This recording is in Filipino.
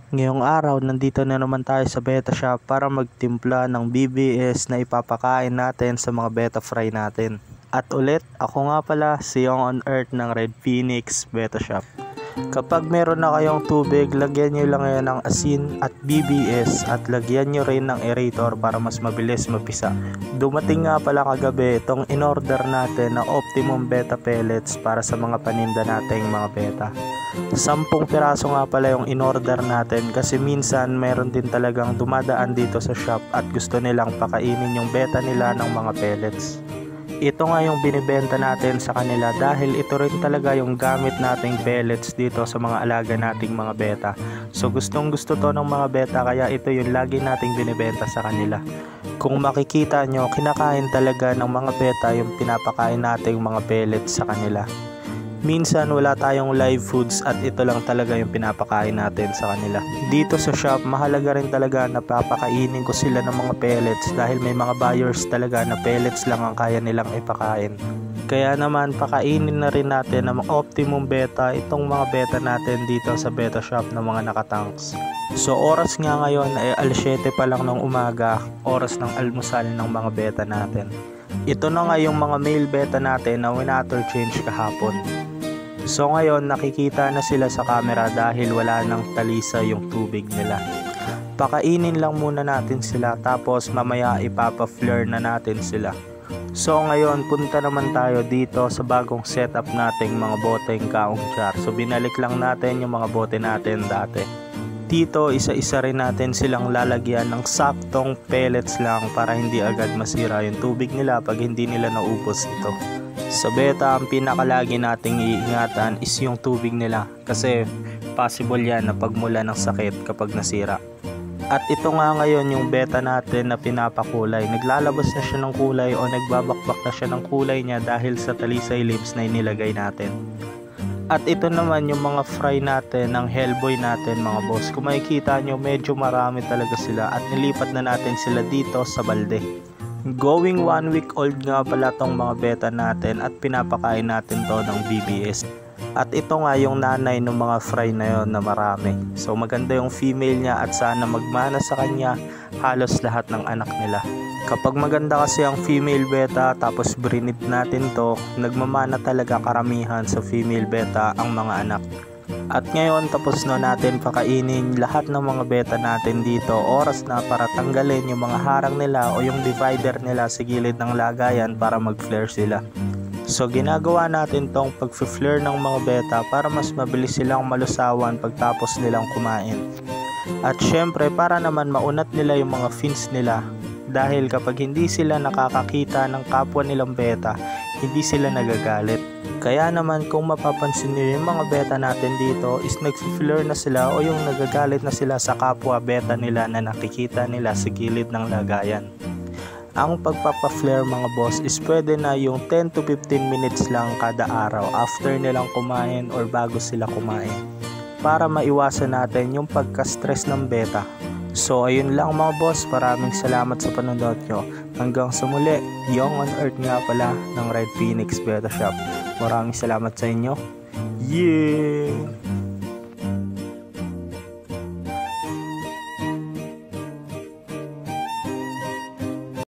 Ngayong araw, nandito na naman tayo sa beta shop para magtimpla ng BBS na ipapakain natin sa mga beta fry natin. At ulit, ako nga pala si Young on Earth ng Red Phoenix Beta Shop. Kapag meron na kayong tubig, lagyan nyo lang yan ng asin at BBS at lagyan nyo rin ng aerator para mas mabilis mapisa. Dumating nga pala kagabi itong in-order natin na Optimum Beta Pellets para sa mga paninda nating mga beta. 10 piraso nga pala yung in-order natin kasi minsan meron din talagang dumadaan dito sa shop at gusto nilang pakainin yung beta nila ng mga pellets. Ito nga yung binibenta natin sa kanila dahil ito rin talaga yung gamit nating pellets dito sa mga alaga nating mga beta. So gustong gusto to ng mga beta kaya ito yung lagi nating binibenta sa kanila. Kung makikita nyo, kinakain talaga ng mga beta yung pinapakain nating mga pellets sa kanila. Minsan wala tayong live foods at ito lang talaga yung pinapakain natin sa kanila. Dito sa shop, mahalaga rin talaga na papakainin ko sila ng mga pellets dahil may mga buyers talaga na pellets lang ang kaya nilang ipakain. Kaya naman pakainin na rin natin ng Optimum Beta itong mga beta natin dito sa beta shop ng mga nakatanks. So oras nga ngayon ay 7 pa lang ng umaga, oras ng almusal ng mga beta natin. Ito na nga yung mga male beta natin na winater change kahapon. So ngayon nakikita na sila sa camera dahil wala nang talisa yung tubig nila. Pakainin lang muna natin sila tapos mamaya ipapa-flare na natin sila. So ngayon punta naman tayo dito sa bagong setup nating mga boteng kaong jar. So binalik lang natin yung mga bote natin dati. Dito isa-isa rin natin silang lalagyan ng saktong pellets lang para hindi agad masira yung tubig nila pag hindi nila naubos ito. Sa beta, ang pinakalagi nating iingatan is yung tubig nila kasi possible yan na pagmula ng sakit kapag nasira. At ito nga ngayon yung beta natin na pinapakulay. Naglalabas na siya ng kulay o nagbabakbak na siya ng kulay niya dahil sa talisay leaves na inilagay natin. At ito naman yung mga fry natin ng Hellboy natin mga boss. Kung makikita nyo, medyo marami talaga sila at nilipat na natin sila dito sa balde. Going 1 week old nga pala tong mga beta natin at pinapakain natin to ng BBS. At ito nga yung nanay ng mga fry na yon na marami. So maganda yung female niya at sana magmana sa kanya halos lahat ng anak nila. Kapag maganda kasi ang female beta tapos brinid natin to, nagmamana talaga karamihan sa female beta ang mga anak. At ngayon tapos na natin pakainin lahat ng mga beta natin dito. Oras na para tanggalin yung mga harang nila o yung divider nila sa gilid ng lagayan para mag-flare sila. So ginagawa natin tong pag-flare ng mga beta para mas mabilis silang malusawan pagtapos nilang kumain. At syempre para naman maunat nila yung mga fins nila. Dahil kapag hindi sila nakakakita ng kapwa nilang beta, hindi sila nagagalit. Kaya naman kung mapapansin niyo yung mga beta natin dito is nag-flare na sila o yung nagagalit na sila sa kapwa beta nila na nakikita nila sa gilid ng lagayan. Ang pagpapa-flare mga boss is pwede na yung 10 to 15 minutes lang kada araw after nilang kumain or bago sila kumain. Para maiwasan natin yung pagka-stress ng beta. So ayun lang mga boss, maraming salamat sa panonood nyo. Hanggang sa muli, Young on Earth nga pala ng Red Phoenix Beta Shop. Maraming salamat sa inyo. Yeah!